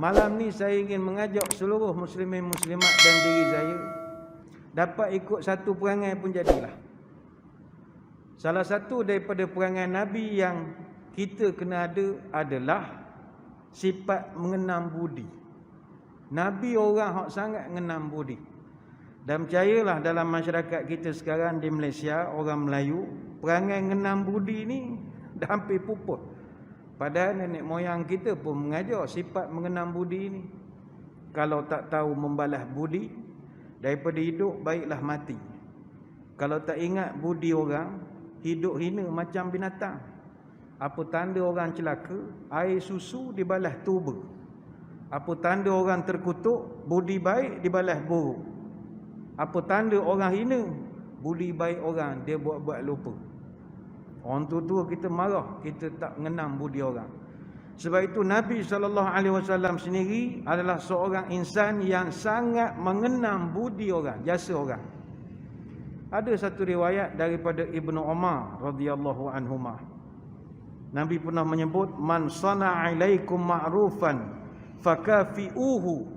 Malam ni saya ingin mengajak seluruh muslimin muslimat dan diri saya dapat ikut satu perangai pun jadilah. Salah satu daripada perangai Nabi yang kita kena ada adalah sifat mengenam budi. Nabi orang hak sangat mengenam budi. Dan percayalah dalam masyarakat kita sekarang di Malaysia, orang Melayu, perangai mengenam budi ni dah hampir pupus. Padahal nenek moyang kita pun mengajar sifat mengenam budi ni. Kalau tak tahu membalas budi, daripada hidup baiklah mati. Kalau tak ingat budi orang, hidup hina macam binatang. Apa tanda orang celaka? Air susu dibalas tuba. Apa tanda orang terkutuk? Budi baik dibalas buruk. Apa tanda orang hina? Budi baik orang dia buat-buat lupa. Orang tua-tua kita marah, kita tak mengenam budi orang. Sebab itu Nabi SAW sendiri adalah seorang insan yang sangat mengenam budi orang, jasa orang. Ada satu riwayat daripada Ibnu Umar radhiyallahu anhuma. Nabi pernah menyebut, man sana'a ilaikum ma'rufan fakafi'uhu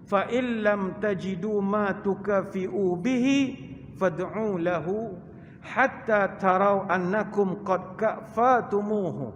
fa illam tajidu ma tukafi'u bihi fad'u lahu hatta tarau annakum qad kafatumuhu.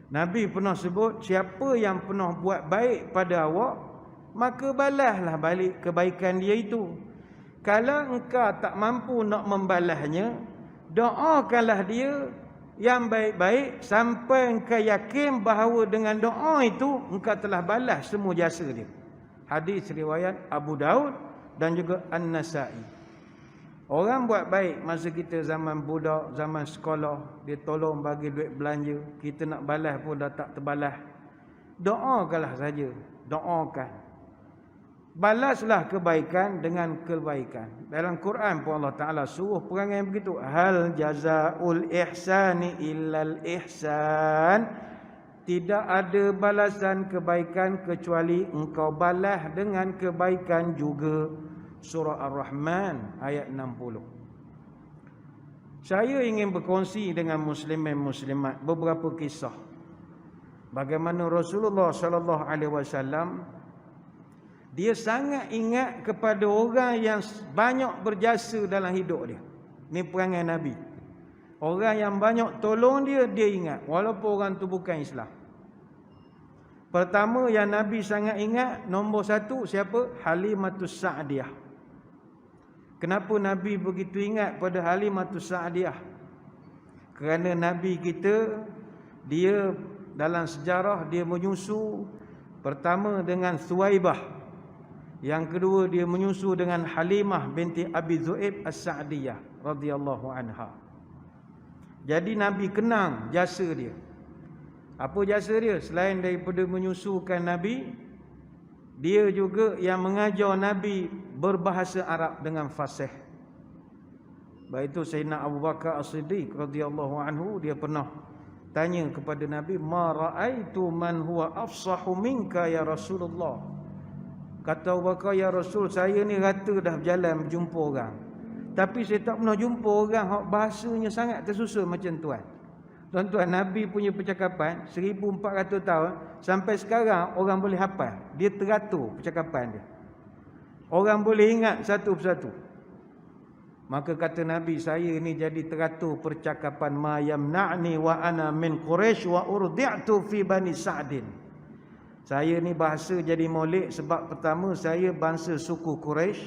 Nabi pernah sebut, siapa yang pernah buat baik pada awak, maka balaslah balik kebaikan dia itu. Kalau engkau tak mampu nak membalasnya, doakanlah dia yang baik-baik sampai engkau yakin bahawa dengan doa itu engkau telah balas semua jasa dia. Hadis riwayat Abu Daud dan juga An-Nasa'i. Orang buat baik masa kita zaman budak, zaman sekolah, dia tolong bagi duit belanja, kita nak balas pun dah tak terbalas. Doakanlah saja, doakan. Balaslah kebaikan dengan kebaikan. Dalam Quran pun Allah Ta'ala suruh perangai begitu. Hal jazaul ihsani illal ihsan. Tidak ada balasan kebaikan kecuali engkau balas dengan kebaikan juga. Surah Ar-Rahman ayat 60. Saya ingin berkongsi dengan muslimin muslimat beberapa kisah bagaimana Rasulullah sallallahu alaihi wasallam dia sangat ingat kepada orang yang banyak berjasa dalam hidup dia. Ni perangai Nabi. Orang yang banyak tolong dia, dia ingat walaupun orang tu bukan Islam. Pertama yang Nabi sangat ingat, nombor satu siapa? Halimatus Sa'diyah. Kenapa Nabi begitu ingat pada Halimatus Sa'diyah? Kerana Nabi kita, dia dalam sejarah dia menyusu pertama dengan Thuwaibah. Yang kedua dia menyusu dengan Halimah binti Abi Zu'aib As-Sa'diyah radhiyallahu anha. Jadi Nabi kenang jasa dia. Apa jasa dia? Selain daripada menyusukan Nabi, dia juga yang mengajar Nabi berbahasa Arab dengan fasih. Baik itu Sayyidina Abu Bakar As-Siddiq radhiyallahu anhu, dia pernah tanya kepada Nabi, ma ra'aitu man huwa afsahu minka ya Rasulullah. Kata Abu Bakar, ya Rasul, saya ni rata dah berjalan berjumpa orang, tapi saya tak pernah jumpa orang hak bahasanya sangat tersusun macam tuan. Tuan-tuan, Nabi punya percakapan 1400 tahun sampai sekarang orang boleh hafal. Dia teratur percakapan dia. Orang boleh ingat satu persatu. Maka kata Nabi, saya ni jadi teratur percakapan ma yamna'ni wa ana min Quraisy wa urdi'tu fi Bani Sa'din. Saya ni bahasa jadi molek sebab pertama saya bangsa suku Quraisy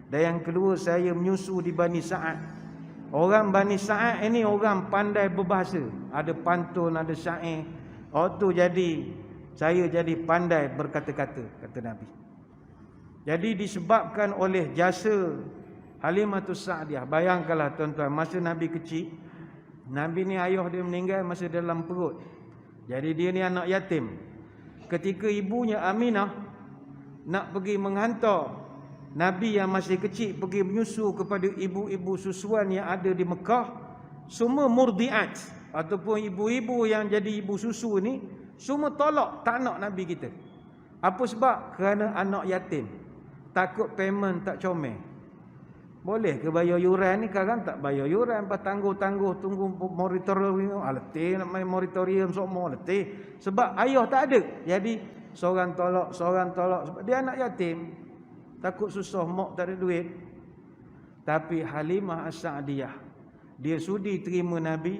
dan yang kedua saya menyusu di Bani Sa'ad. Orang Bani Sa'ad ini orang pandai berbahasa. Ada pantun, ada syair. Oh tu jadi saya jadi pandai berkata-kata, kata Nabi. Jadi disebabkan oleh jasa Halimatus Sa'diyah. Bayangkanlah tuan-tuan, masa Nabi kecil, Nabi ni ayah dia meninggal masa dalam perut. Jadi dia ni anak yatim. Ketika ibunya Aminah nak pergi menghantar Nabi yang masih kecil pergi menyusu kepada ibu-ibu susuan yang ada di Mekah, semua murdiat ataupun ibu-ibu yang jadi ibu susu ni semua tolak, tak nak Nabi kita. Apa sebab? Kerana anak yatim. Takut payment tak comel. Boleh ke bayar yuran ni? Sekarang tak bayar yuran, lepas tangguh-tangguh tunggu moratorium. Letih nak main moratorium semua, letih. Sebab ayah tak ada. Jadi seorang tolak, sebab dia anak yatim. Takut susah, mak tak ada duit. Tapi Halimah As-Sa'diyah, dia sudi terima Nabi.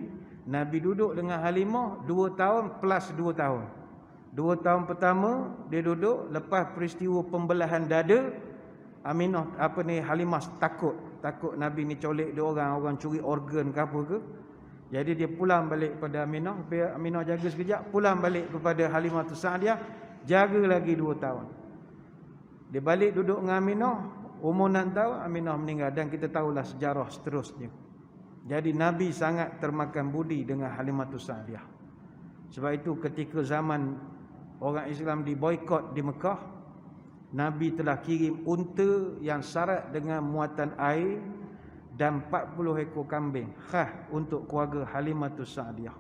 Nabi duduk dengan Halimah 2 tahun plus 2 tahun. 2 tahun pertama dia duduk, lepas peristiwa pembelahan dada, Halimah takut Nabi ni colek dia orang curi organ ke apa ke. Jadi dia pulang balik pada Aminah, biar Aminah jaga sekejap, pulang balik kepada Halimah As-Sa'diyah, jaga lagi 2 tahun. Dia balik duduk dengan Aminah, umur 6 tahun Aminah meninggal, dan kita tahulah sejarah seterusnya. Jadi Nabi sangat termakan budi dengan Halimah As-Sa'diyah. Sebab itu ketika zaman orang Islam diboikot di Mekah, Nabi telah kirim unta yang syarat dengan muatan air dan 40 ekor kambing khas untuk keluarga Halimah As-Sa'diyah.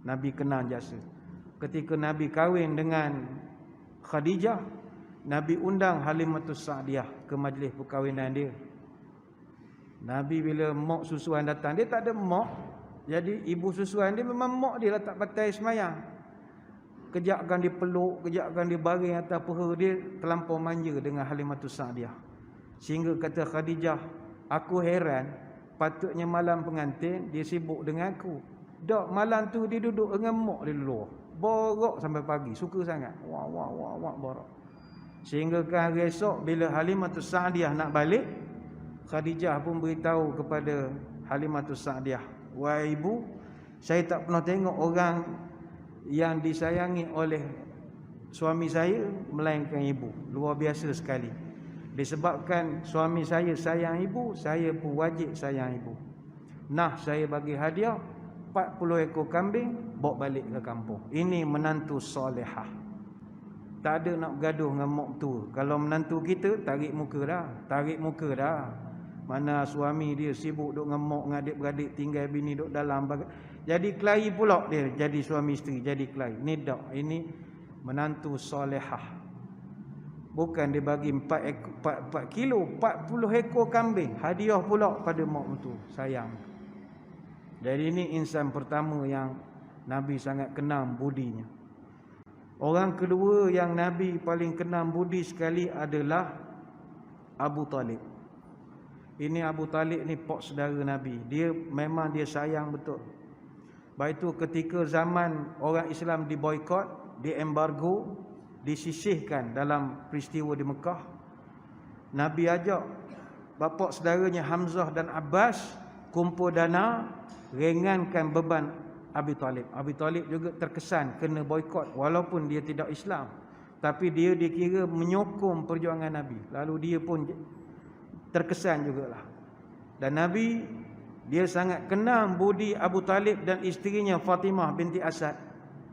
Nabi kenal jasa. Ketika Nabi kahwin dengan Khadijah, Nabi undang Halimah As-Sa'diyah ke majlis perkahwinan dia. Nabi bila mak susuan datang, dia tak ada mak. Jadi ibu susuan dia memang mak dia lah, tak patai semayang. Kejapkan dia peluk, kejapkan dia baring atas peha dia, terlampau manja dengan Halimah As-Sa'diyah. Sehingga kata Khadijah, aku heran, patutnya malam pengantin dia sibuk dengan aku. Dak, malam tu dia duduk dengan mak dia luar. Borok sampai pagi, suka sangat. Wah borok. Sehingga kan hari esok bila Halimah As-Sa'diyah nak balik, Khadijah pun beritahu kepada Halimah As-Sa'diyah, wahai ibu, saya tak pernah tengok orang yang disayangi oleh suami saya melainkan ibu. Luar biasa sekali. Disebabkan suami saya sayang ibu, saya pun wajib sayang ibu. Nah, saya bagi hadiah 40 ekor kambing, bawa balik ke kampung. Ini menantu solehah. Tak ada nak bergaduh dengan mak tu. Kalau menantu kita, tarik muka dah. Mana suami dia sibuk duk dengan mak, dengan adik-beradik, tinggal bini duk dalam. Jadi kelahi pula dia, jadi suami isteri, jadi kelahi. Ni tak, ini menantu solehah. Bukan dia bagi 4 kilo, 40 ekor kambing, hadiah pula pada mak tu, sayang. Jadi ini insan pertama yang Nabi sangat kenal budinya. Orang kedua yang Nabi paling kenal budi sekali adalah Abu Talib. Ini Abu Talib ni pok saudara Nabi. Dia memang dia sayang betul. Baik itu ketika zaman orang Islam diboikot, diembargo, disisihkan dalam peristiwa di Mekah, Nabi ajak bapa saudaranya Hamzah dan Abbas kumpul dana, ringankan beban Abi Talib. Abi Talib juga terkesan kena boikot walaupun dia tidak Islam, tapi dia dikira menyokong perjuangan Nabi. Lalu dia pun terkesan jugalah. Dan Nabi dia sangat kenal budi Abu Talib dan isterinya Fatimah binti Asad.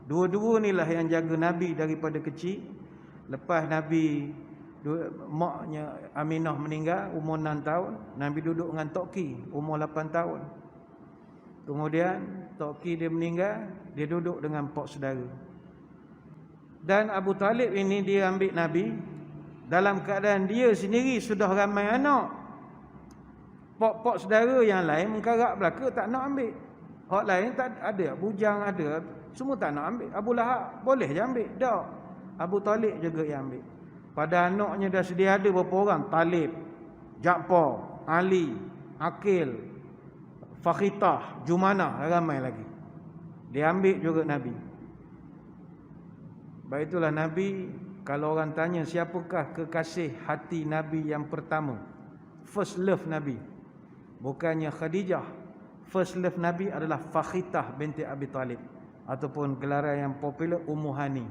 Dua-dua inilah yang jaga Nabi daripada kecil. Lepas Nabi maknya Aminah meninggal umur 6 tahun, Nabi duduk dengan Tok Ki umur 8 tahun. Kemudian Tok Ki dia meninggal, dia duduk dengan pok saudara. Dan Abu Talib ini dia ambil Nabi dalam keadaan dia sendiri sudah ramai anak. Pok-pok saudara yang lain mengkarak belaka tak nak ambil. Hak lain tak ada, bujang ada, semua tak nak ambil. Abu Lahab boleh je ambil, tak. Abu Talib juga yang ambil. Pada anaknya dah sedia ada berapa orang? Talib, Ja'far, Ali, Aqil, Fakhitah, Jumanah, ramai lagi. Dia ambil juga Nabi. Baik itulah Nabi, kalau orang tanya siapakah kekasih hati Nabi yang pertama, first love Nabi, bukannya Khadijah. First love Nabi adalah Fakhitah binti Abi Talib, ataupun gelaran yang popular Ummu Hani.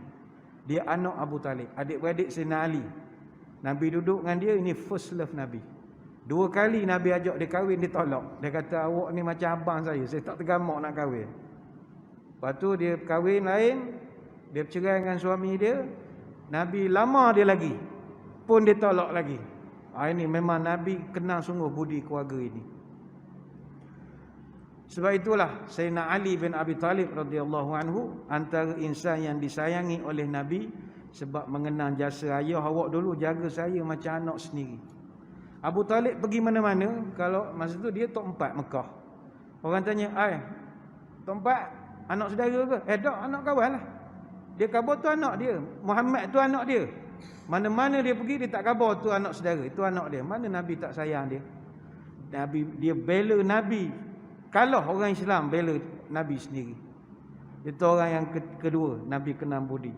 Dia anak Abu Talib, adik-beradik Sayyidina Ali. Nabi duduk dengan dia, ini first love Nabi. 2 kali Nabi ajak dia kahwin, dia tolak. Dia kata, awak ni macam abang saya tak tergamak nak kahwin. Lepas tu dia kahwin lain, dia bercerai dengan suami dia. Nabi lama dia lagi, pun dia tolak lagi. Ini memang Nabi kenal sungguh budi keluarga ini. Sebab itulah Sayyidina Ali bin Abi Talib radhiyallahu anhu antara insan yang disayangi oleh Nabi, sebab mengenal jasa ayah, awak dulu jaga saya macam anak sendiri. Abu Talib pergi mana-mana, kalau masa tu dia Tok 4 Mekah. Orang tanya, Tok 4 anak saudara ke? Tak, anak kawan lah. Dia khabar tu anak dia. Muhammad tu anak dia. Mana-mana dia pergi, dia tak khabar tu anak saudara. Itu anak dia. Mana Nabi tak sayang dia? Nabi, dia bela Nabi. Kalah orang Islam bela Nabi sendiri. Itu orang yang kedua, Nabi kenal budi.